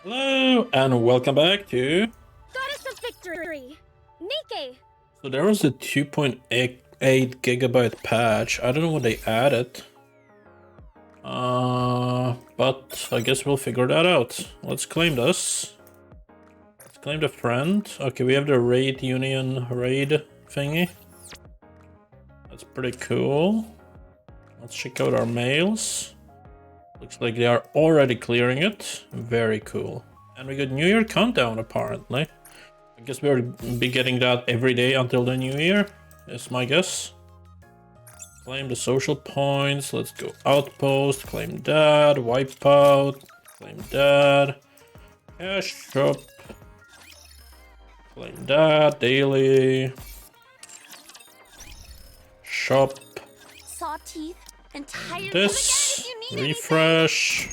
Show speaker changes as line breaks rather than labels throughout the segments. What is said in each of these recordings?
Hello and welcome back to.
Goddess of Victory, Nikke.
So there was a 2.8 gigabyte patch. I don't know what they added. But I guess we'll figure that out. Let's claim this. Let's claim the friend. Okay, we have the raid union raid thingy. That's pretty cool. Let's check out our mails. Looks like they are already clearing it. Very cool. And we got New Year countdown apparently. I guess we'll be getting that every day until the New Year, is my guess. Claim the social points. Let's go outpost. Claim that. Wipeout. Claim that. Cash shop. Claim that. Daily. Shop.
Saw teeth. Entirely.
This. Refresh.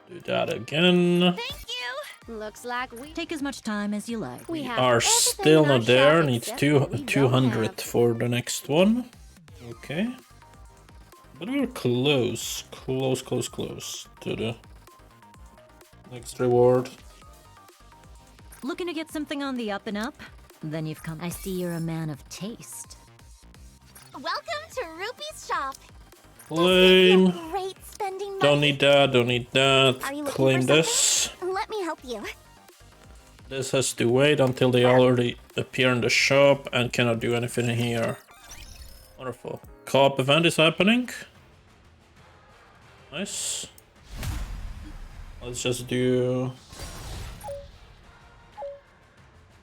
Do that again.
Thank you. Looks like we
Take as much time as you like.
we have
Are
everything
still
in our
not there.
shop
Needs
except what we don't
200
have.
for the next one. Okay. But we're close to the next reward.
Looking to get something on the up and up? Then you've come. I see you're a man of taste.
Welcome to Rupee's shop.
Claim.
Great spending money.
Don't need that, don't need that.
Are you looking
Claim
for
this.
Let me help you.
This has to wait until they already appear in the shop and cannot do anything here. Wonderful. Co-op event is happening. Nice. Let's just do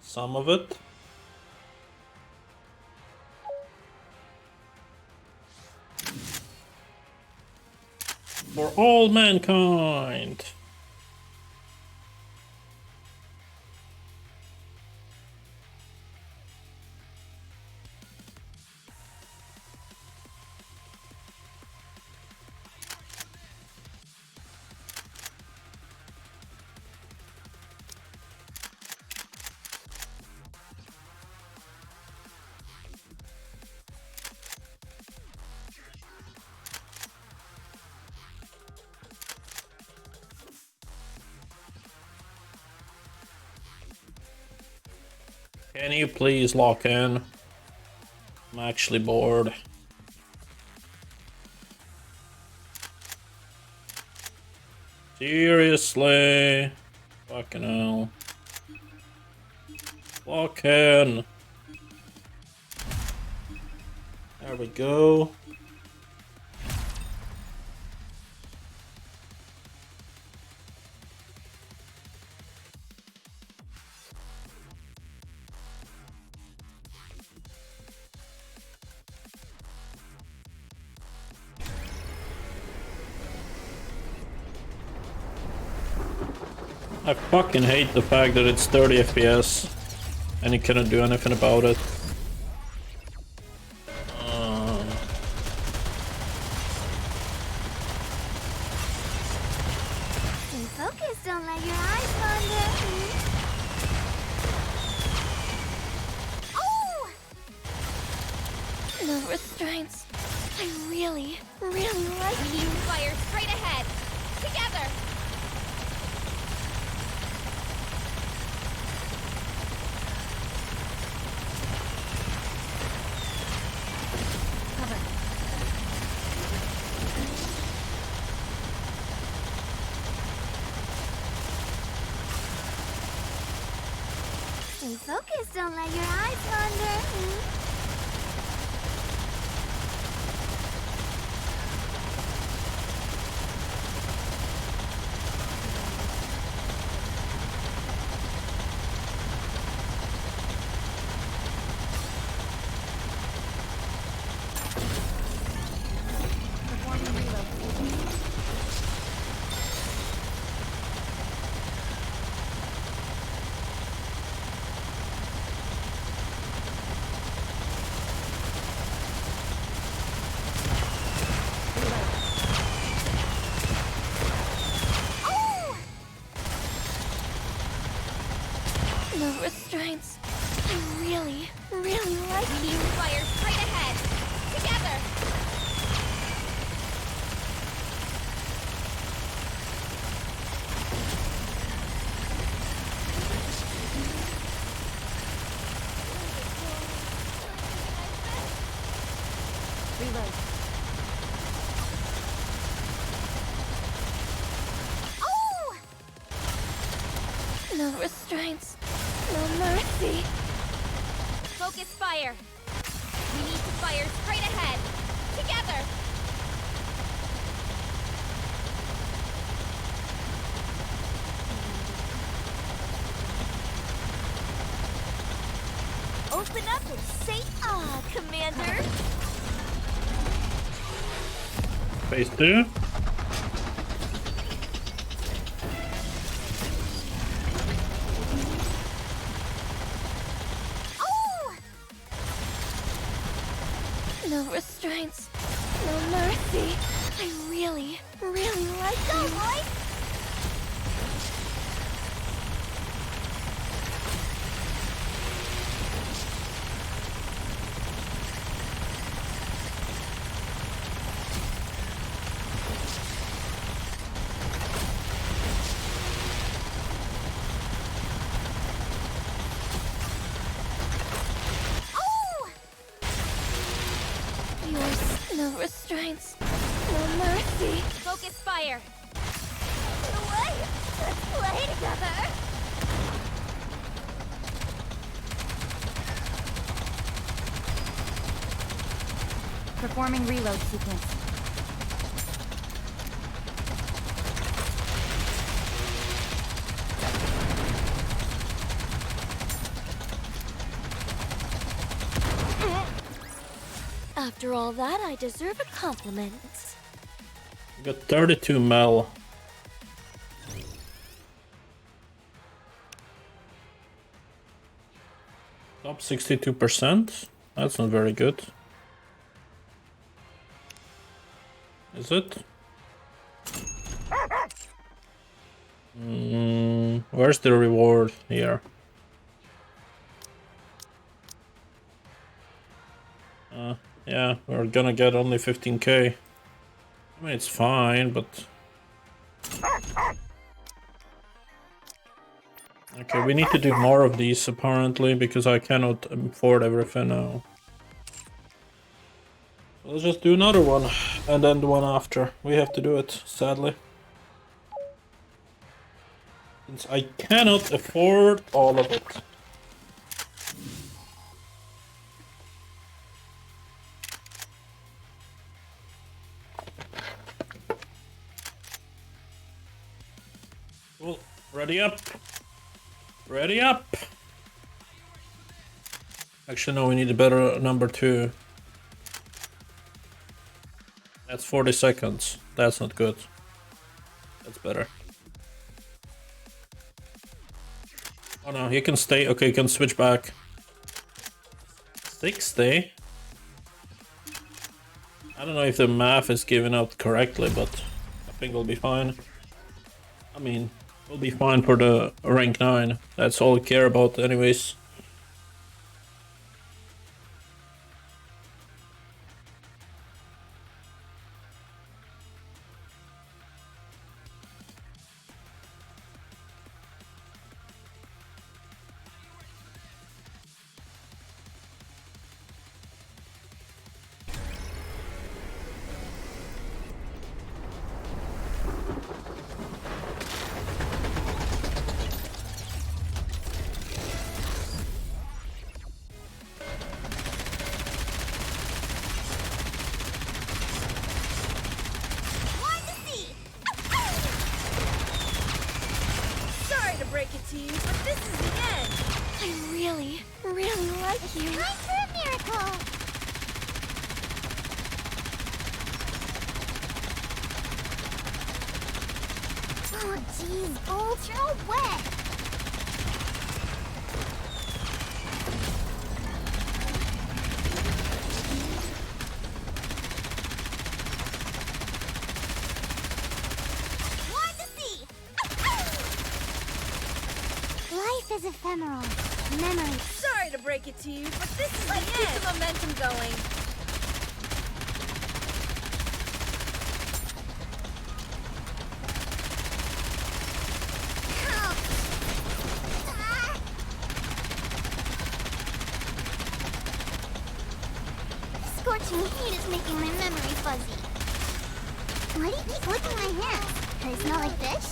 some of it. For all mankind. Can you please lock in? I'm actually bored. Seriously? Fucking hell. Lock in. There we go. I fucking hate the fact that it's 30 FPS and you cannot do anything about it.
Stay focused. Don't let your eyes wander. Oh! No restraints. I really like you. Fire straight ahead. Together. Stay focused. Don't let your eyes wander. No restraints. I really like you. Fire straight ahead. Together. No restraints. No mercy. Focus fire. We need to fire straight ahead. Together. Open up and say ah, Commander.
Phase 2.
Oh! No restraints. No mercy. I really, really like Go, boys! No restraints. No mercy. Focus fire. Get away! Let's play together!
Performing reload sequence.
After all that, I deserve a compliment.
We got 32 mil. Top 62%. That's not very good. Is it? Where's the reward here? Yeah, we're gonna get only 15k. I mean, it's fine, but... Okay, we need to do more of these, apparently, because I cannot afford everything now. Let's just do another one, and then the one after. We have to do it, sadly. Since I cannot afford all of it. Cool. Ready up. Ready up. Actually, no, we need a better number 2. That's 40 seconds. That's not good. That's better. Oh no, he can stay. Okay, he can switch back. 60? I don't know if the math is given out correctly, but I think we'll be fine. I mean, we'll be fine for the rank 9. That's all we care about anyways.
Break it to you, but this is the end. I really, really like you. Time for a miracle. Oh, jeez, Bolts, you're all wet. Life is ephemeral. Memory.
Sorry to break it to you, but this is the end. Let's keep the momentum going.
Scorching heat is making my memory fuzzy. Why do you keep licking my hands? Can I smell like fish?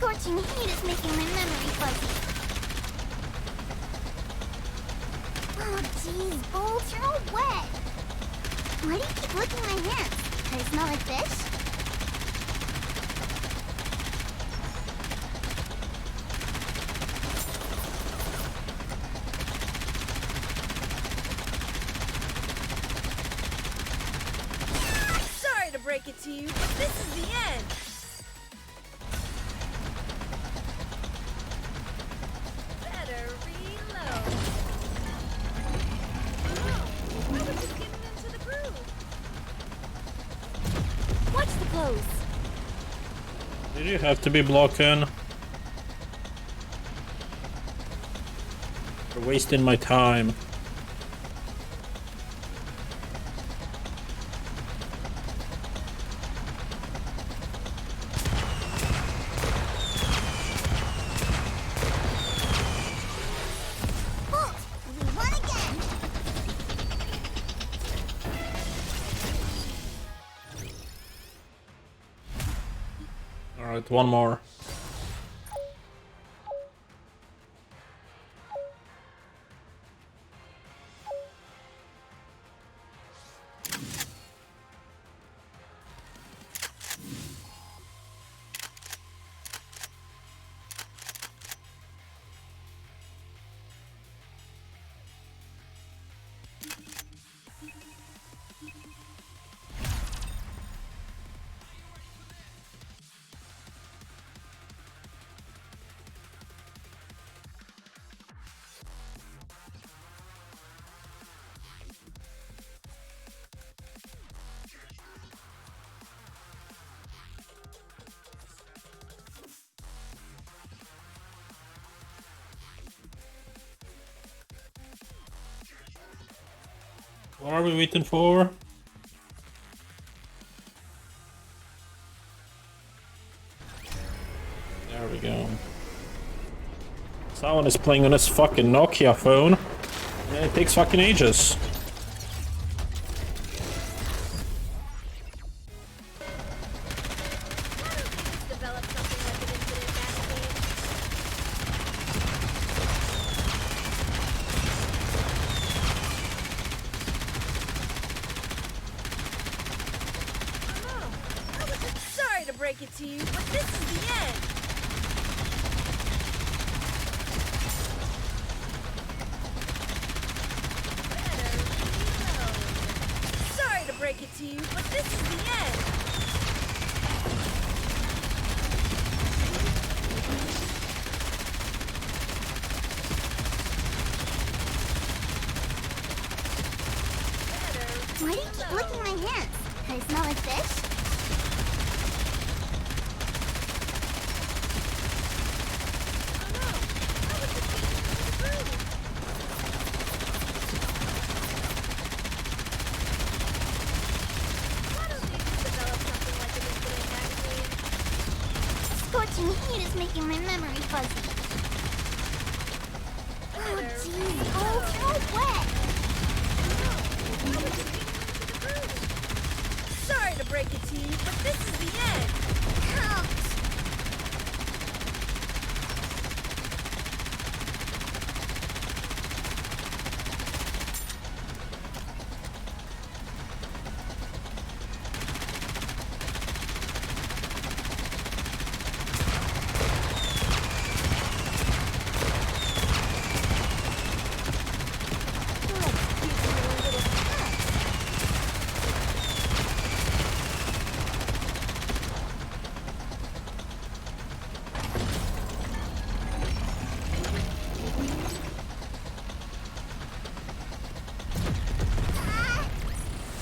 Scorching heat is making my memory fuzzy. Oh, jeez, Bolt, you're all wet. Why do you keep licking my hands? Do I smell like fish?
Sorry to break it to you, but this is the end. Better reload. Oh, I was just getting into the groove.
Watch the clothes.
Did you have to be blocking? You're wasting my time.
Bolt, we won again.
Alright, one more. What are we waiting for? There we go. Someone is playing on his fucking Nokia phone. And it takes fucking ages.
Develop something like an infinite magazine. Sorry to break it to you, but this is the end. Better reload. Sorry to break it to you, but this is the end. Better
Why do you keep licking my hands? Do I smell like fish? Scorching heat is making my memory fuzzy. Oh, jeez, Bolt, you're all wet.
Sorry to break it to you, but this is the end.
Ouch.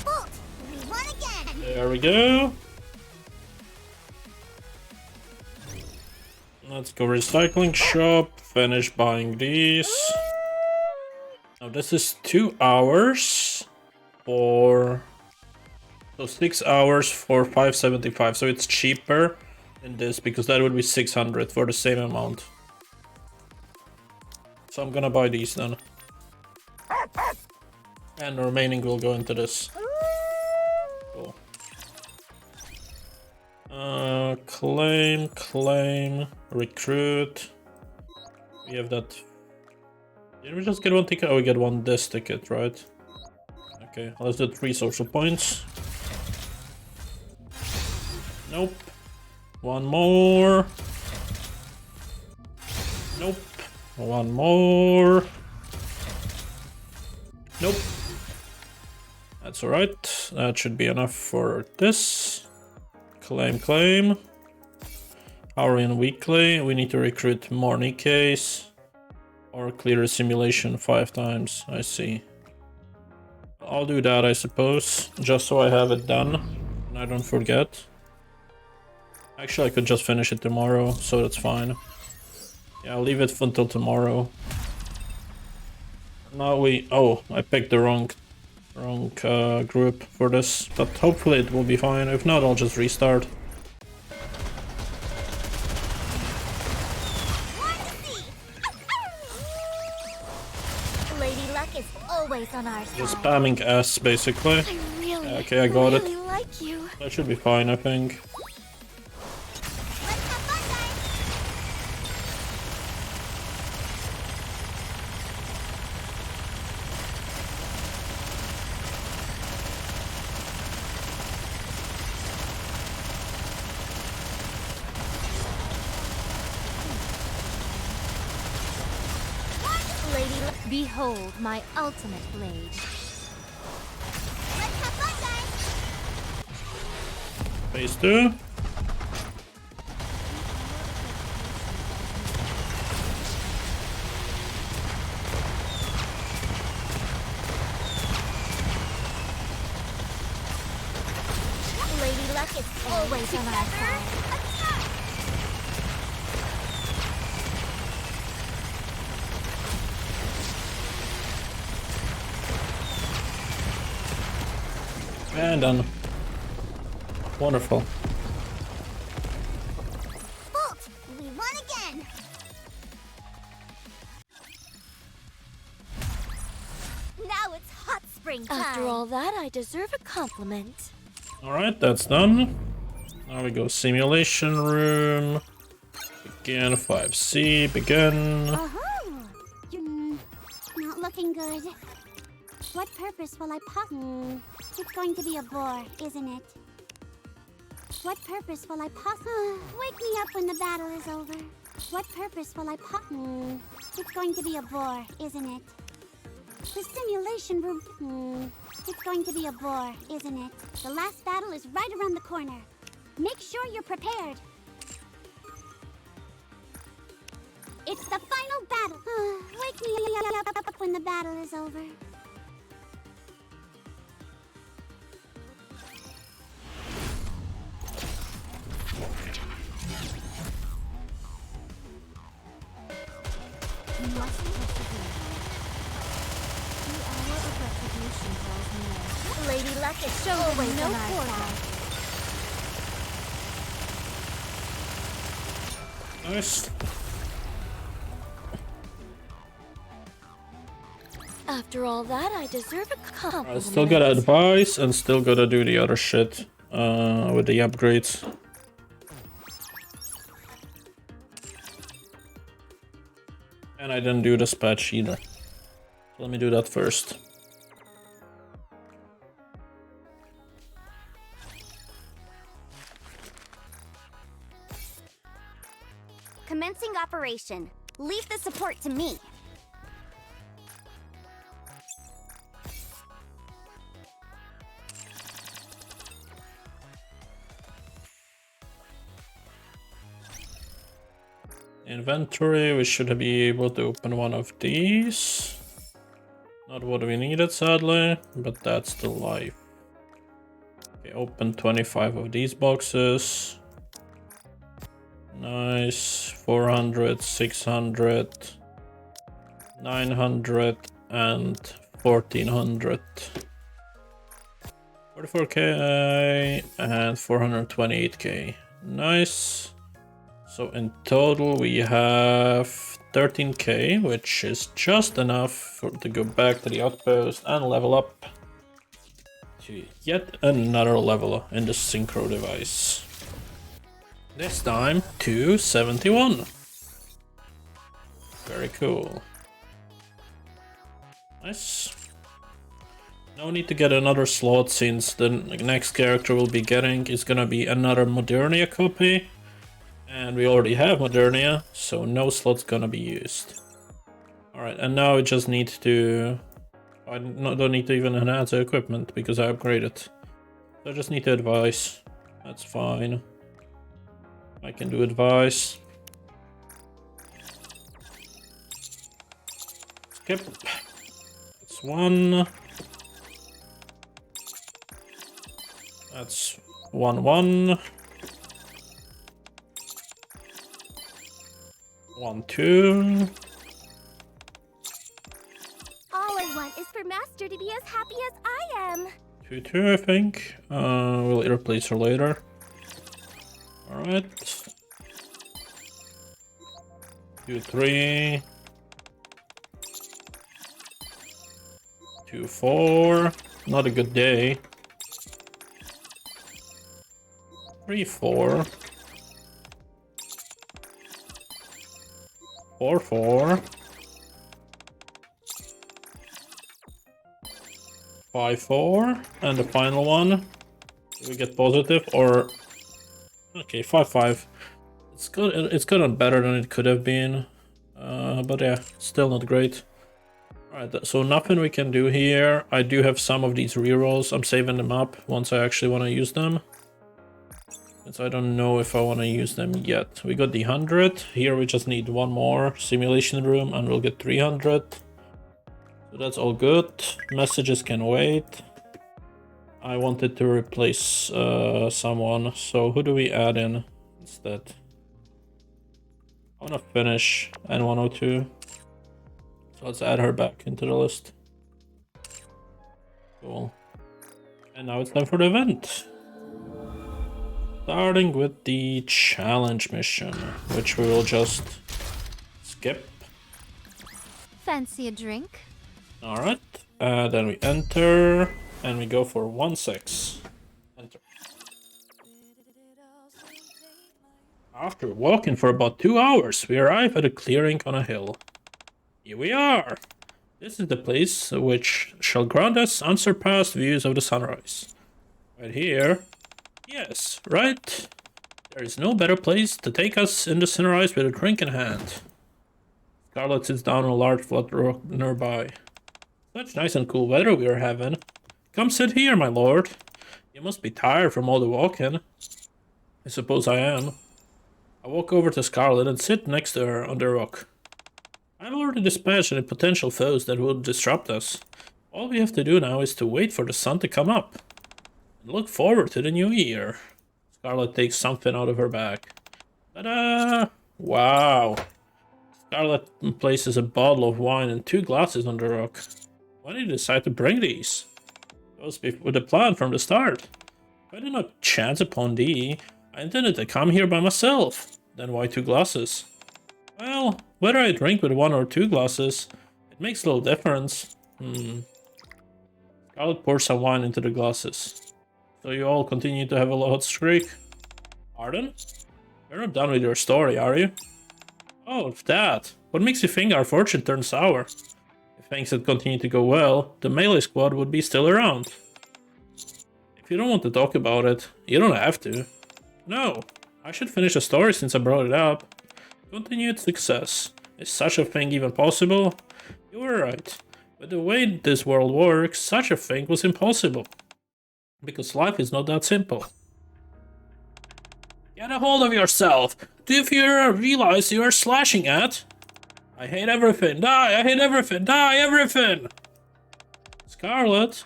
Bolt, we won again.
There we go. Let's go recycling shop, finish buying these. Now this is 2 hours for... So 6 hours for 575, so it's cheaper in this because that would be 600 for the same amount. So I'm gonna buy these then. And the remaining will go into this. Cool. Claim, recruit. We have that. Did we just get one ticket? Oh, we get one this ticket, right? Okay, let's do 3 social points. Nope. One more. Nope. One more. Nope. That's alright. That should be enough for this. Claim. Hourly and weekly. We need to recruit more Nikkes. Or clear a simulation 5 times. I see. I'll do that, I suppose. Just so I have it done. And I don't forget. Actually, I could just finish it tomorrow, so that's fine. Yeah, I'll leave it until tomorrow. Now we... Oh, I picked the wrong group for this, but hopefully it will be fine. If not, I'll just restart.
Lady Luck is always on our side.
Just spamming S, basically. Okay, I got it.
Like you.
That should be fine, I think.
Let's have fun, guys. Lady Luck. Behold my ultimate blade. Let's have fun, guys.
Phase 2.
Lady Luck is always on our side.
And done. Wonderful.
Bolt, we won again. Now it's hot spring time.
After all that, I deserve a compliment.
Alright, that's done. Now we go simulation room. Begin 5C, begin.
You're not looking good. What purpose will I It's going to be a bore, isn't it? What purpose will I Wake me up when the battle is over. What purpose will I It's going to be a bore, isn't it? The simulation room. It's going to be a bore, isn't it? The last battle is right around the corner. Make sure you're prepared. It's the final battle. Wake me up when the battle is over.
You mustn't persevere. The hour of retribution draws near.
Lady Luck is
Show them
always
no
on our
quarter.
side.
Nice.
After all that, I deserve a compliment.
I still gotta advise and still gotta do the other shit with the upgrades. And I didn't do the patch either. So let me do that first.
Commencing operation. Leave the support to me.
Inventory, we should be able to open one of these. Not what we needed, sadly, but that's the life. Okay, open 25 of these boxes. Nice. 400, 600, 900, and 1400. 44k and 428k. Nice. So in total we have 13k, which is just enough to go back to the outpost and level up to yet another level in the synchro device. This time 271. Very cool. Nice. No need to get another slot since the next character we'll be getting is gonna be another Modernia copy. And we already have Modernia, so no slot's gonna be used. Alright, and now I just need to... I don't need to even enhance the equipment because I upgraded. So I just need to advise. That's fine. I can do advice. Skip. That's 1. That's 1, 1. 1, 2.
All I want is for Master to be as happy as I am.
2, 2, I think. We'll replace her later. Alright. 2, 3. 2, 4. Not a good day. 3, 4. 4, 4. 5, 4. And the final one. Do we get positive or... Okay, 5, 5. It's good. It's gotten better than it could have been. But yeah, still not great. Alright, so nothing we can do here. I do have some of these rerolls. I'm saving them up once I actually want to use them. Since I don't know if I want to use them yet. We got the 100. Here we just need one more simulation room and we'll get 300. So that's all good. Messages can wait. I wanted to replace someone. So who do we add in instead? I want to finish N102. So let's add her back into the list. Cool. And now it's time for the event. Starting with the challenge mission, which we will just skip.
Fancy a drink?
Alright, then we enter, and we go for 1-6. Enter. After walking for about 2 hours, we arrive at a clearing on a hill. Here we are! This is the place which shall grant us unsurpassed views of the sunrise. Right here. Yes, right. There is no better place to take us in the sunrise with a drink in hand. Scarlet sits down on a large flat rock nearby. Such nice and cool weather we are having. Come sit here, my lord. You must be tired from all the walking. I suppose I am. I walk over to Scarlet and sit next to her on the rock. I've already dispatched any potential foes that would disrupt us. All we have to do now is to wait for the sun to come up. Look forward to the new year. Scarlet takes something out of her bag. Ta-da! Wow. Scarlet places a bottle of wine and 2 glasses on the rock. Why did you decide to bring these? That was with a plan from the start. I did not chance upon thee. I intended to come here by myself. Then why 2 glasses? Well, whether I drink with 1 or 2 glasses, it makes little difference. Scarlet pours some wine into the glasses. So you all continue to have a hot streak? Pardon? You're not done with your story, are you? Oh, that. What makes you think our fortune turned sour? If things had continued to go well, the melee squad would be still around. If you don't want to talk about it, you don't have to. No, I should finish the story since I brought it up. Continued success. Is such a thing even possible? You were right. With the way this world works, such a thing was impossible. Because life is not that simple. Get a hold of yourself! Do you realize you are slashing at? I hate everything! Die! I hate everything! Die! Everything! Scarlet?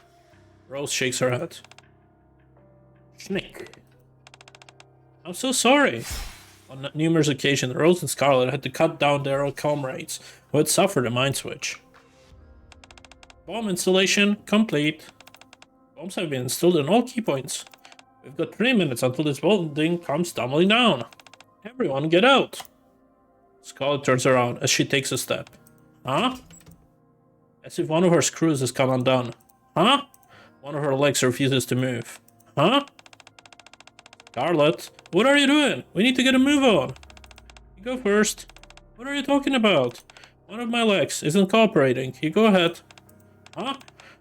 Rose shakes her head. Nikke. I'm so sorry. On numerous occasions, Rose and Scarlet had to cut down their comrades who had suffered a mind switch. Bomb installation complete. Bombs have been installed in all key points. We've got 3 minutes until this building comes tumbling down. Everyone get out. Scarlet turns around as she takes a step. Huh? As if one of her screws has come undone. Huh? One of her legs refuses to move. Huh? Scarlet, What are you doing? We need to get a move on. You go first. What are you talking about? One of my legs isn't cooperating. You go ahead. Huh?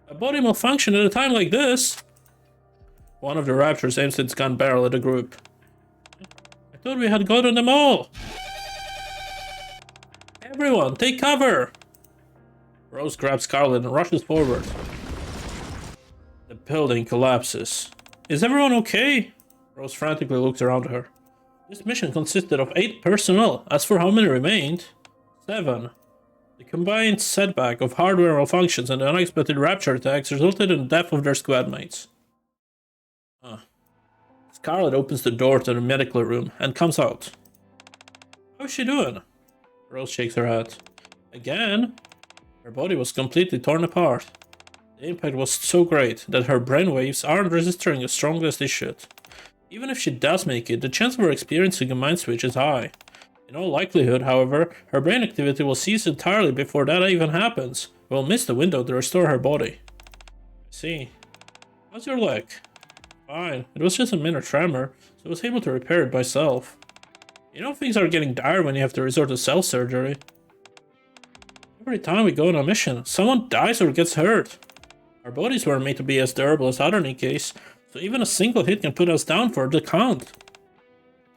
A body malfunction at a time like this? One of the Raptures aims its gun barrel at the group. I thought we had gotten them all. Everyone, take cover! Rose grabs Scarlet and rushes forward. The building collapses. Is everyone okay? Rose frantically looks around her. This mission consisted of 8 personnel. As for how many remained, 7. The combined setback of hardware malfunctions and the unexpected Rapture attacks resulted in the death of their squad mates. Scarlet opens the door to the medical room and comes out. How's she doing? Rose shakes her head. Again? Her body was completely torn apart. The impact was so great that her brainwaves aren't registering as strongly as they should. Even if she does make it, the chance of her experiencing a mind switch is high. In all likelihood, however, her brain activity will cease entirely before that even happens. We'll miss the window to restore her body. I see. How's your leg? Fine. It was just a minor tremor, so I was able to repair it myself. You know things are getting dire when you have to resort to self-surgery. Every time we go on a mission, someone dies or gets hurt. Our bodies weren't made to be as durable as other Nikkes, so even a single hit can put us down for the count.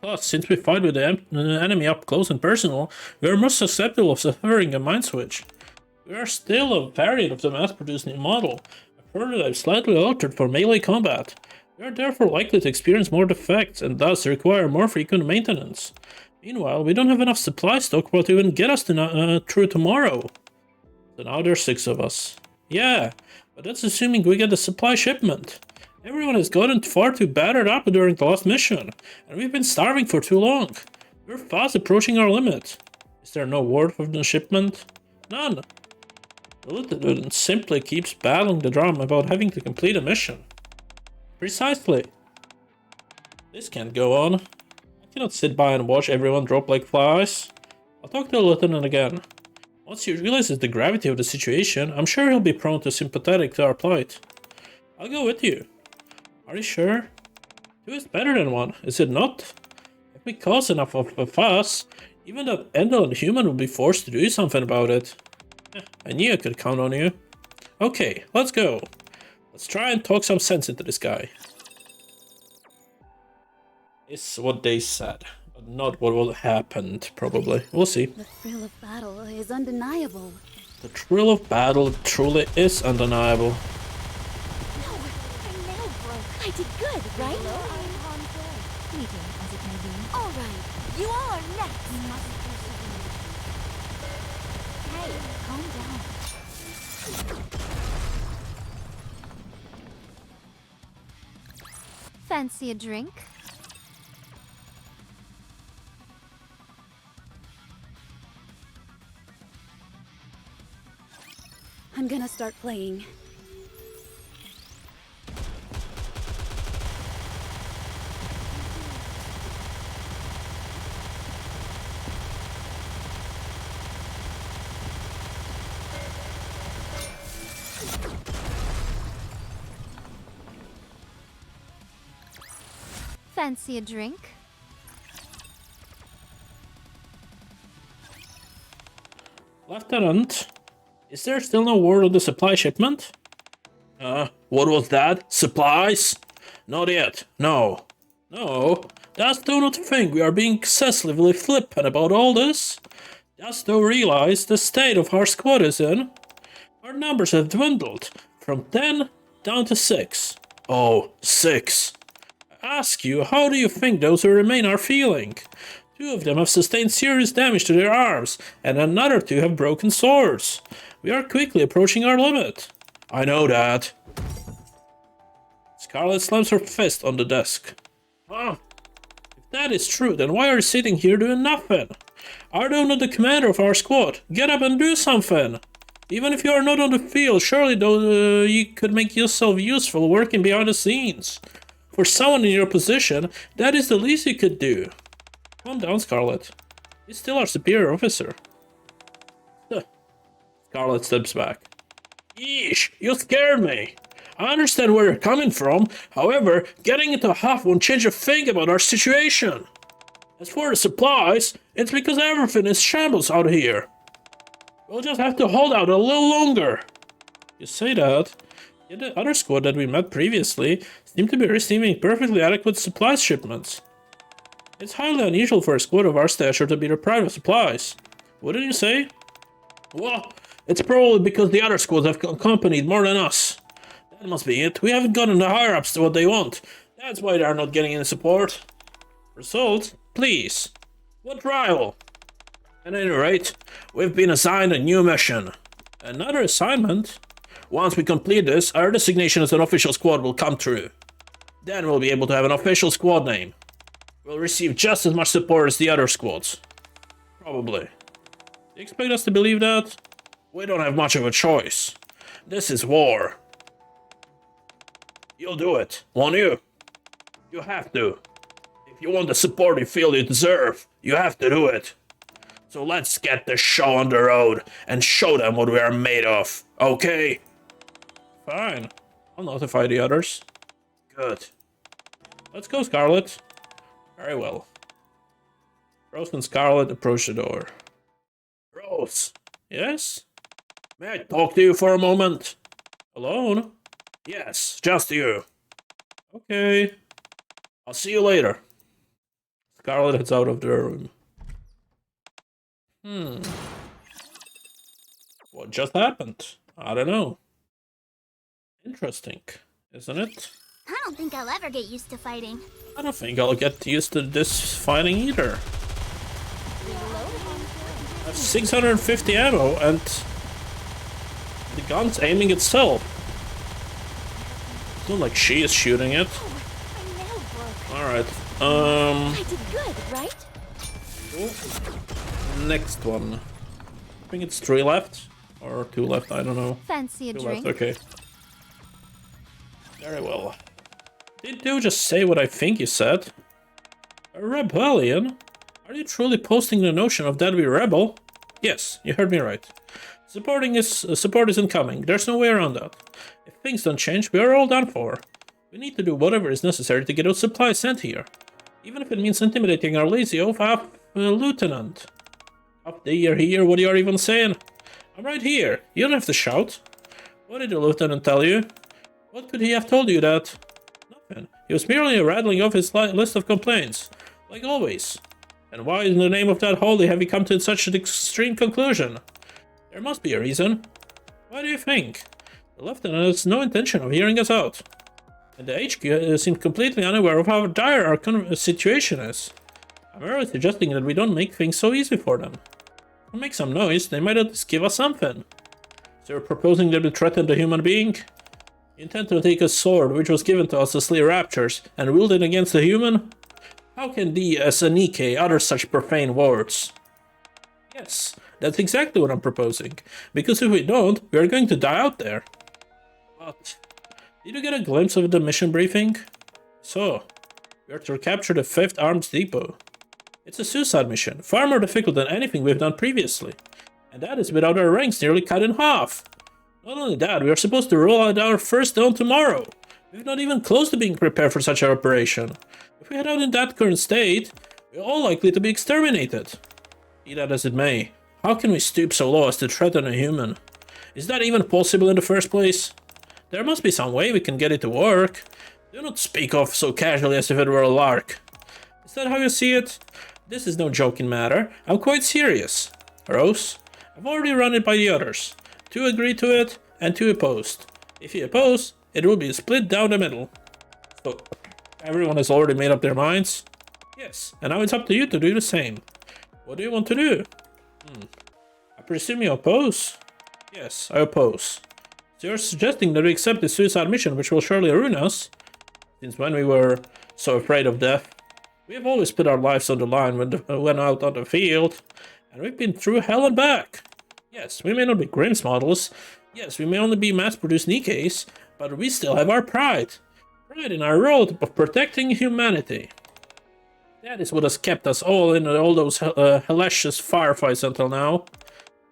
Plus, since we fight with the enemy up close and personal, we are most susceptible of suffering a mind switch. We are still a variant of the mass-produced new model, a prototype slightly altered for melee combat. We are therefore likely to experience more defects and thus require more frequent maintenance. Meanwhile, we don't have enough supply stockpile to even get us through tomorrow. So now there's 6 of us. Yeah, but that's assuming we get a supply shipment. Everyone has gotten far too battered up during the last mission, and we've been starving for too long. We're fast approaching our limit. Is there no word for the shipment? None. The lieutenant simply keeps battling the drum about having to complete a mission. Precisely. This can't go on. I cannot sit by and watch everyone drop like flies. I'll talk to the lieutenant again. Once he realizes the gravity of the situation, I'm sure he'll be prone to sympathetic to our plight. I'll go with you. Are you sure? 2 is better than 1, is it not? If we cause enough of a fuss, even that indolent human will be forced to do something about it. I knew I could count on you. Okay, let's go. Let's try and talk some sense into this guy. It's what they said, but not what will happen, probably. We'll see.
The thrill of battle is undeniable.
The thrill of battle truly is undeniable.
No, my nail broke. I did good, right? Fleeting as it may be. All right, you all are next. You must persevere. Hey, calm down.
Fancy a drink?
I'm gonna start playing.
Fancy a drink?
Lieutenant, is there still no word on the supply shipment? What was that? Supplies? Not yet, no. No, dost thou not think we are being excessively flippant about all this? Dost thou realize the state of our squad is in? Our numbers have dwindled from 10 down to 6. Oh, 6. I ask you, how do you think those who remain are feeling? 2 of them have sustained serious damage to their arms, and another 2 have broken swords. We are quickly approaching our limit. I know that. Scarlet slams her fist on the desk. If that is true, then why are you sitting here doing nothing? Are you not the commander of our squad? Get up and do something. Even if you are not on the field, surely though you could make yourself useful working behind the scenes. For someone in your position, that is the least you could do. Calm down, Scarlet. He's still our superior officer. Scarlet steps back. Yeesh, you scared me. I understand where you're coming from. However, getting into half won't change a thing about our situation. As for the supplies, it's because everything is shambles out here. We'll just have to hold out a little longer. You say that, yet the other squad that we met previously seemed to be receiving perfectly adequate supply shipments. It's highly unusual for a squad of our stature to be deprived of supplies. Wouldn't you say? Well, it's probably because the other squads have accompanied more than us. That must be it. We haven't gotten the higher-ups to what they want. That's why they're not getting any support. Result? Please. What rival? At any rate, we've been assigned a new mission. Another assignment? Once we complete this, our designation as an official squad will come true. Then we'll be able to have an official squad name. We'll receive just as much support as the other squads. Probably. Do you expect us to believe that? We don't have much of a choice. This is war. You'll do it, won't you? You have to. If you want the support you feel you deserve, you have to do it. So let's get the show on the road and show them what we are made of, okay? Fine. I'll notify the others. Good. Let's go, Scarlet. Very well. Rose and Scarlet approach the door. Rose. Yes? May I talk to you for a moment? Alone? Yes, just you. Okay. I'll see you later. Scarlet heads out of the room. What just happened? I don't know. Interesting, isn't it?
I don't think I'll ever get used to fighting.
I don't think I'll get used to this fighting either. I have 650 ammo and the gun's aiming itself. It's not like she is shooting it. Alright,
I did good, right?
next one. I think it's 3 left. Or 2 left, I don't know.
Fancy a
2
drink?
left, okay. Very well. Did you just say what I think you said? A rebellion? Are you truly posting the notion of that we rebel? Yes, you heard me right. Support is incoming. There's no way around that. If things don't change, we are all done for. We need to do whatever is necessary to get those supplies sent here. Even if it means intimidating our lazy oaf lieutenant. Up there, here, what are you even saying? I'm right here. You don't have to shout. What did the lieutenant tell you? What could he have told you that? Nothing. He was merely rattling off his list of complaints. Like always. And why in the name of that holy have you come to such an extreme conclusion? There must be a reason. Why do you think? The lieutenant has no intention of hearing us out. And the HQ seemed completely unaware of how dire our situation is. I'm merely suggesting that we don't make things so easy for them. To make some noise, they might at least give us something. So you're proposing that we threaten the human being? You intend to take a sword which was given to us to slay raptures and wield it against a human? How can thee as a Nikke utter such profane words? Yes, that's exactly what I'm proposing. Because if we don't, we are going to die out there. But did you get a glimpse of the mission briefing? So, we are to capture the 5th Arms Depot. It's a suicide mission, far more difficult than anything we've done previously. And that is without our ranks nearly cut in half. Not only that, we are supposed to roll out our first dawn tomorrow. We're not even close to being prepared for such an operation. If we head out in that current state, we're all likely to be exterminated. Be that as it may, how can we stoop so low as to threaten a human? Is that even possible in the first place? There must be some way we can get it to work. Do not speak of so casually as if it were a lark. Is that how you see it? This is no joking matter. I'm quite serious. Rose, I've already run it by the others. 2 agreed to it, and 2 opposed. If you oppose, it will be split down the middle. So, everyone has already made up their minds? Yes, and now it's up to you to do the same. What do you want to do? I presume you oppose? Yes, I oppose. So you're suggesting that we accept the suicide mission which will surely ruin us? Since when we were so afraid of death? We have always put our lives on the line when out on the field, and we've been through hell and back. Yes, we may not be Grimm's models, yes, we may only be mass-produced Nikkes, but we still have our pride. Pride in our role of protecting humanity. That is what has kept us all in all those hellacious firefights until now.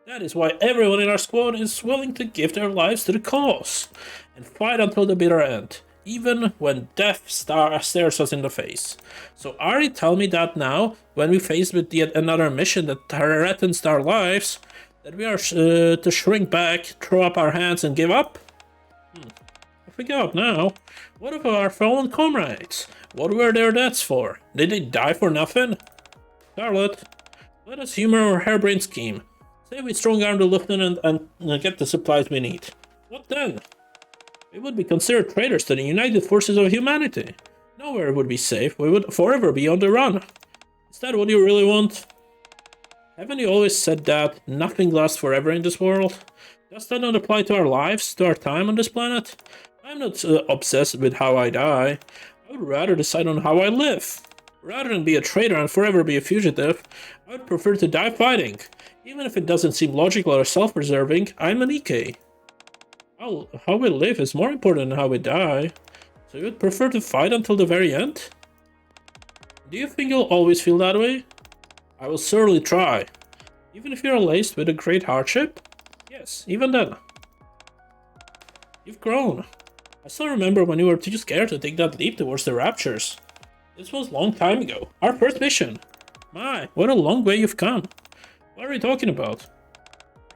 That is why everyone in our squad is willing to give their lives to the cause and fight until the bitter end, even when death stares us in the face. So are you telling me that now, when we face with yet another mission that threatens our lives, that we are to shrink back, throw up our hands and give up? If we give up now, what of our fallen comrades? What were their deaths for? Did they die for nothing? Scarlet, let us humor our harebrained scheme. Say we strong-arm the lieutenant and get the supplies we need. What then? We would be considered traitors to the united forces of humanity. Nowhere would be safe. We would forever be on the run. Is that what you really want? Haven't you always said that nothing lasts forever in this world? Does that not apply to our lives, to our time on this planet? I'm not obsessed with how I die. I would rather decide on how I live. Rather than be a traitor and forever be a fugitive, I would prefer to die fighting. Even if it doesn't seem logical or self-preserving, I'm a Nikke. How we live is more important than how we die. So you would prefer to fight until the very end? Do you think you'll always feel that way? I will certainly try. Even if you're laced with a great hardship? Yes, even then. You've grown. I still remember when you were too scared to take that leap towards the Raptures. This was a long time ago. Our first mission. My, what a long way you've come. What are you talking about?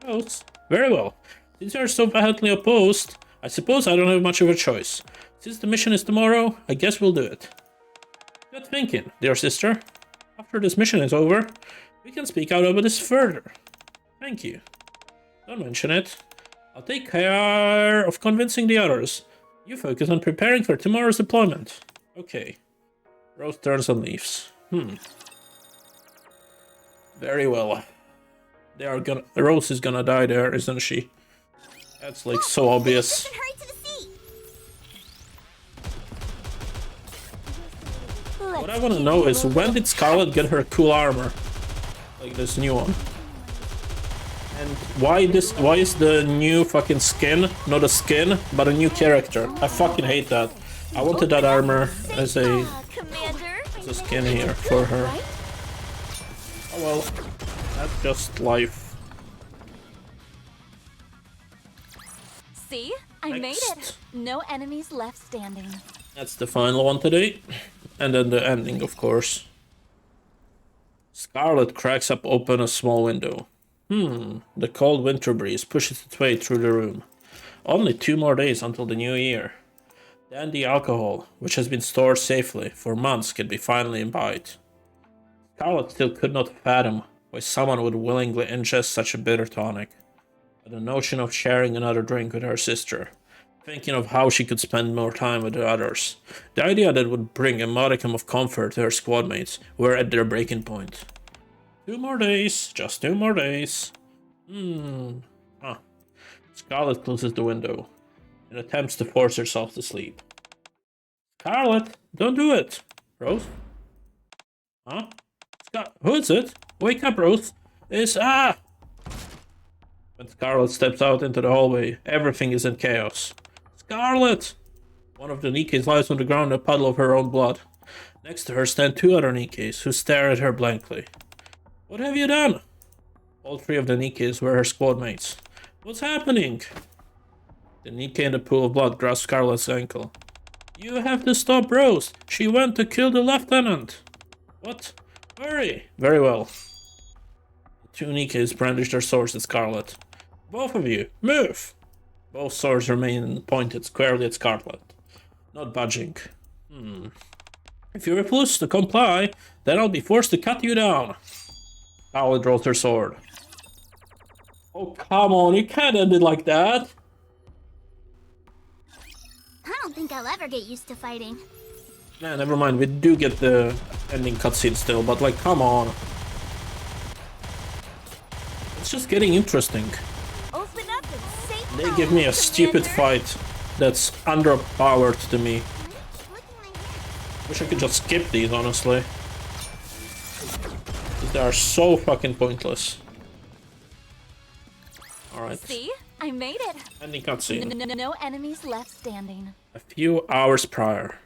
Rose? Very well. Since you are so vehemently opposed, I suppose I don't have much of a choice. Since the mission is tomorrow, I guess we'll do it. Good thinking, dear sister. After this mission is over, we can speak out about this further. Thank you. Don't mention it. I'll take care of convincing the others. You focus on preparing for tomorrow's deployment. Okay. Rose turns and leaves. Very well. Rose is gonna die there, isn't she? That's like so obvious. What I want to know is, when did Scarlet get her cool armor? Like this new one. And why is the new fucking skin not a skin, but a new character? I fucking hate that. I wanted that armor as a skin here for her. Oh well, that's just life.
See? I made it. No enemies left standing.
That's the final one today. And then the ending, of course. Scarlet cracks open a small window. The cold winter breeze pushes its way through the room. Only 2 more days until the new year. Then the alcohol, which has been stored safely for months, can be finally imbibed. Scarlet still could not fathom why someone would willingly ingest such a bitter tonic. But the notion of sharing another drink with her sister, thinking of how she could spend more time with the others, the idea that would bring a modicum of comfort to her squad mates, were at their breaking point. 2 more days, just 2 more days. Scarlet closes the window and attempts to force herself to sleep. Scarlet, don't do it! Rose? Huh? Who is it? Wake up, Rose! When Scarlet steps out into the hallway, everything is in chaos. Scarlet! One of the Nikkes lies on the ground in a puddle of her own blood. Next to her stand 2 other Nikkes, who stare at her blankly. What have you done? All 3 of the Nikkes were her squad mates. What's happening? The Nikke in the pool of blood grasps Scarlet's ankle. You have to stop Rose. She went to kill the lieutenant. What? Hurry! Very well. The 2 Nikkes brandish their swords at Scarlet. Both of you, move! Both swords remain pointed squarely at Scarlet, not budging. If you refuse to comply, then I'll be forced to cut you down. Scarlet draws her sword. Oh, come on, you can't end it like that.
I don't think I'll ever get used to fighting.
Nah, never mind, we do get the ending cutscene still, but like, come on. It's just getting interesting.
Open up and save
They give me a stupid fight that's underpowered to me. Wish I could just skip these, honestly. They are so fucking pointless. Alright.
See? I made it.
Ending cutscene.
No enemies left standing.
A few hours prior.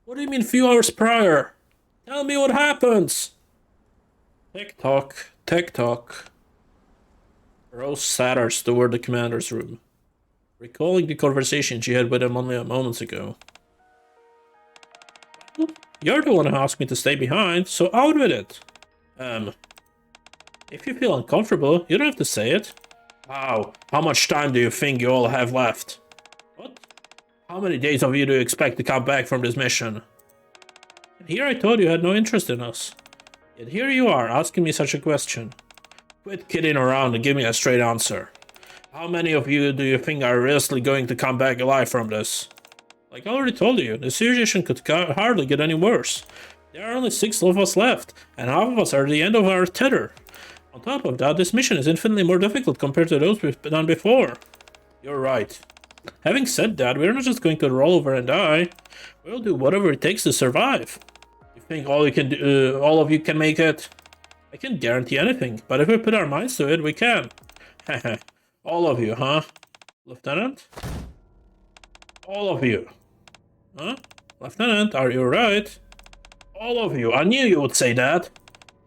What do you mean few hours prior? Tell me what happens! Tick tock, tick tock. Rose satters toward the commander's room, recalling the conversation she had with him only moments ago. You're the one who asked me to stay behind, so out with it. If you feel uncomfortable, you don't have to say it. How much time do you think you all have left? What? How many days of you do you expect to come back from this mission? And here I told you had no interest in us. Yet here you are, asking me such a question. Quit kidding around and give me a straight answer. How many of you do you think are realistically going to come back alive from this? Like I already told you, the situation could hardly get any worse. There are only 6 of us left, and half of us are at the end of our tether. On top of that, this mission is infinitely more difficult compared to those we've done before. You're right. Having said that, we're not just going to roll over and die. We'll do whatever it takes to survive. You think all of you can make it? I can't guarantee anything, but if we put our minds to it, we can. All of you, huh? Lieutenant? All of you. Huh? Lieutenant, are you right? All of you, I knew you would say that.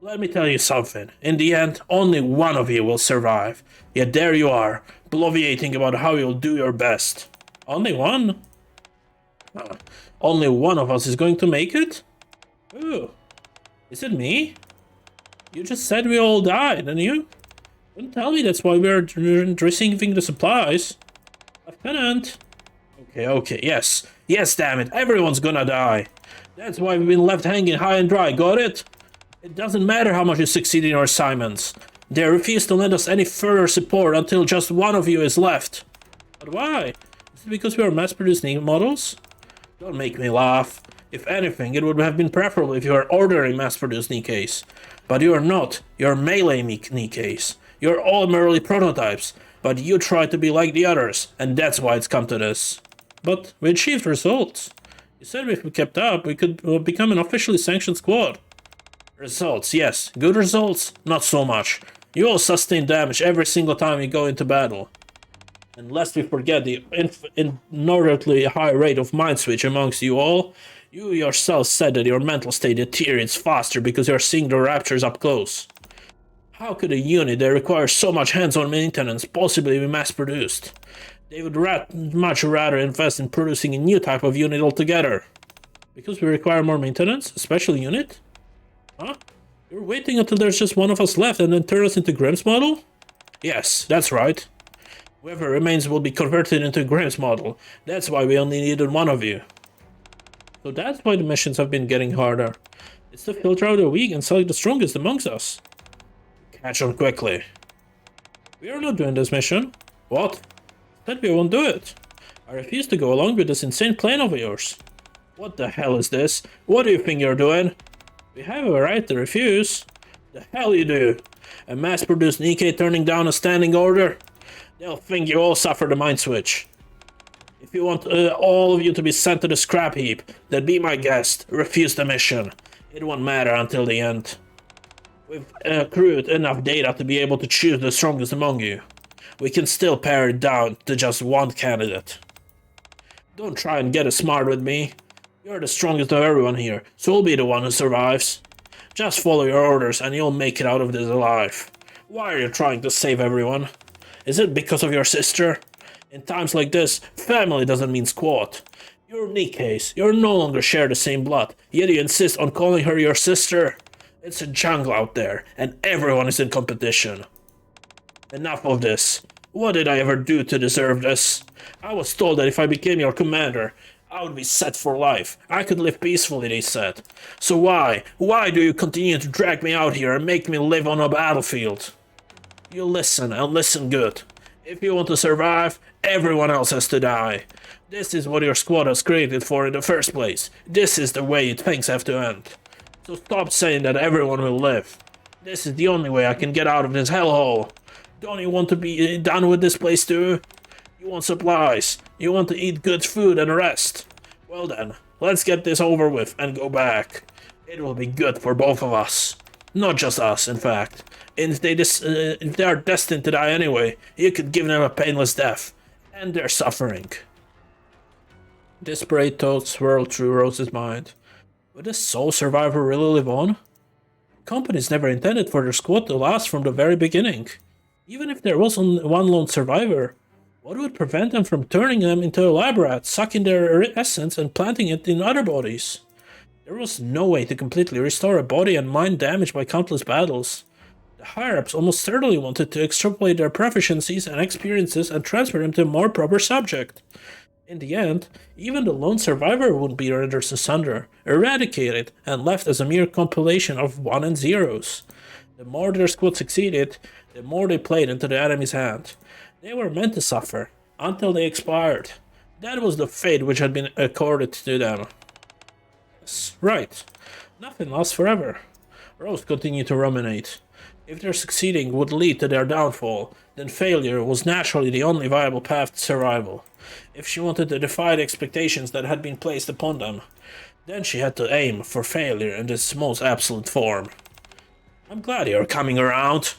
Let me tell you something. In the end, only one of you will survive. Yet there you are, bloviating about how you'll do your best. Only one? Only one of us is going to make it? Ooh. Is it me? You just said we all died, didn't you? Don't tell me that's why we're receiving the supplies. Lieutenant. Okay, yes. Yes, damn it, everyone's gonna die. That's why we've been left hanging high and dry, got it? It doesn't matter how much you succeed in your assignments. They refuse to lend us any further support until just one of you is left. But why? Is it because we are mass-produced Nikke models? Don't make me laugh. If anything, it would have been preferable if you were ordinary mass-produced Nikkes. But you are not. You're melee Nikkes. You're all merely prototypes, but you try to be like the others, and that's why it's come to this. But we achieved results. You said if we kept up, we could become an officially sanctioned squad. Results, yes. Good results, not so much. You all sustain damage every single time you go into battle. And lest we forget the inordinately high rate of mind switch amongst you all, you yourself said that your mental state deteriorates faster because you're seeing the Raptures up close. How could a unit that requires so much hands-on maintenance possibly be mass-produced? They would much rather invest in producing a new type of unit altogether. Because we require more maintenance? A special unit? Huh? You're waiting until there's just one of us left and then turn us into Grimm's model? Yes, that's right. Whoever remains will be converted into Grimm's model. That's why we only needed one of you. So that's why the missions have been getting harder. It's to filter out the weak and select the strongest amongst us. Catch on quickly. We are not doing this mission. What? Said we won't do it. I refuse to go along with this insane plan of yours. What the hell is this? What do you think you're doing? We have a right to refuse. The hell you do? A mass-produced Nikke turning down a standing order? They'll think you all suffered a mind switch. If you want all of you to be sent to the scrap heap, then be my guest. Refuse the mission. It won't matter until the end. We've accrued enough data to be able to choose the strongest among you. We can still pare it down to just one candidate. Don't try and get smart with me. You're the strongest of everyone here, so you'll be the one who survives. Just follow your orders and you'll make it out of this alive. Why are you trying to save everyone? Is it because of your sister? In times like this, family doesn't mean squat. You're Nikke's, you no longer share the same blood, yet you insist on calling her your sister. It's a jungle out there, and everyone is in competition. Enough of this. What did I ever do to deserve this? I was told that if I became your commander, I would be set for life. I could live peacefully, they said. So why do you continue to drag me out here and make me live on a battlefield? You listen, and listen good. If you want to survive, everyone else has to die. This is what your squad was created for in the first place. This is the way things have to end. So stop saying that everyone will live. This is the only way I can get out of this hellhole. Don't you want to be done with this place too? You want supplies. You want to eat good food and rest. Well then, let's get this over with and go back. It will be good for both of us. Not just us, in fact. If they are destined to die anyway, you could give them a painless death. End their suffering. Disparate thoughts swirled through Rose's mind. Would this sole survivor really live on? Companies never intended for their squad to last from the very beginning. Even if there was one lone survivor, what would prevent them from turning them into a lab rat, sucking their essence and planting it in other bodies? There was no way to completely restore a body and mind damaged by countless battles. The higher-ups almost certainly wanted to extrapolate their proficiencies and experiences and transfer them to a more proper subject. In the end, even the lone survivor would be rendered asunder, eradicated, and left as a mere compilation of 1 and zeros. The more their squad succeeded, the more they played into the enemy's hand. They were meant to suffer, until they expired. That was the fate which had been accorded to them. Yes, right. Nothing lasts forever. Rose continued to ruminate. If their succeeding would lead to their downfall, then failure was naturally the only viable path to survival. If she wanted to defy the expectations that had been placed upon them, then she had to aim for failure in its most absolute form. I'm glad you're coming around.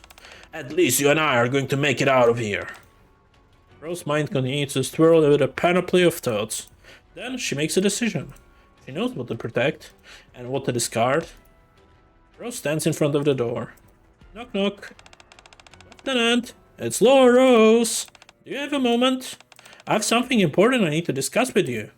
At least you and I are going to make it out of here. Rose's mind continues to swirl with a panoply of thoughts. Then she makes a decision. She knows what to protect and what to discard. Rose stands in front of the door. Knock knock. Lieutenant, it's Laura Rose. Do you have a moment? I have something important I need to discuss with you.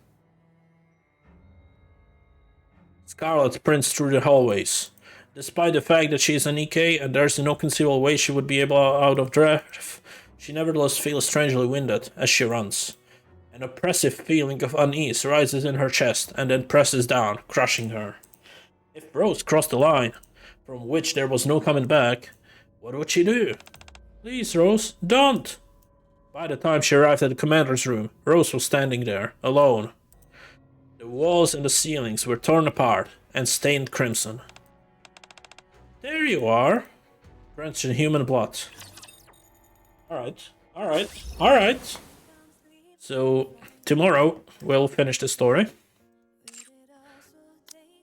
Scarlet sprints through the hallways. Despite the fact that she is a Nikke and there's no conceivable way she would be able out of breath, she nevertheless feels strangely winded as she runs. An oppressive feeling of unease rises in her chest and then presses down, crushing her. If Rose crossed the line, from which there was no coming back, what would she do? Please, Rose, don't! By the time she arrived at the commander's room, Rose was standing there, alone. The walls and the ceilings were torn apart and stained crimson. There you are, drenched in human blood. Alright. So, tomorrow we'll finish the story.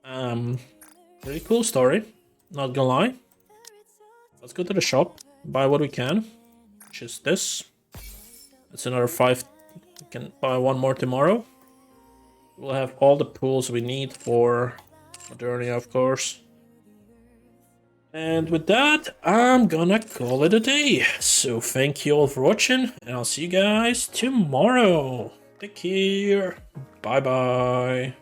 Pretty cool story, not gonna lie. Let's go to the shop, buy what we can, which is this. It's another 5. We can buy one more tomorrow. We'll have all the pools we need for Modernia, of course. And with that, I'm gonna call it a day. So thank you all for watching, and I'll see you guys tomorrow. Take care. Bye bye.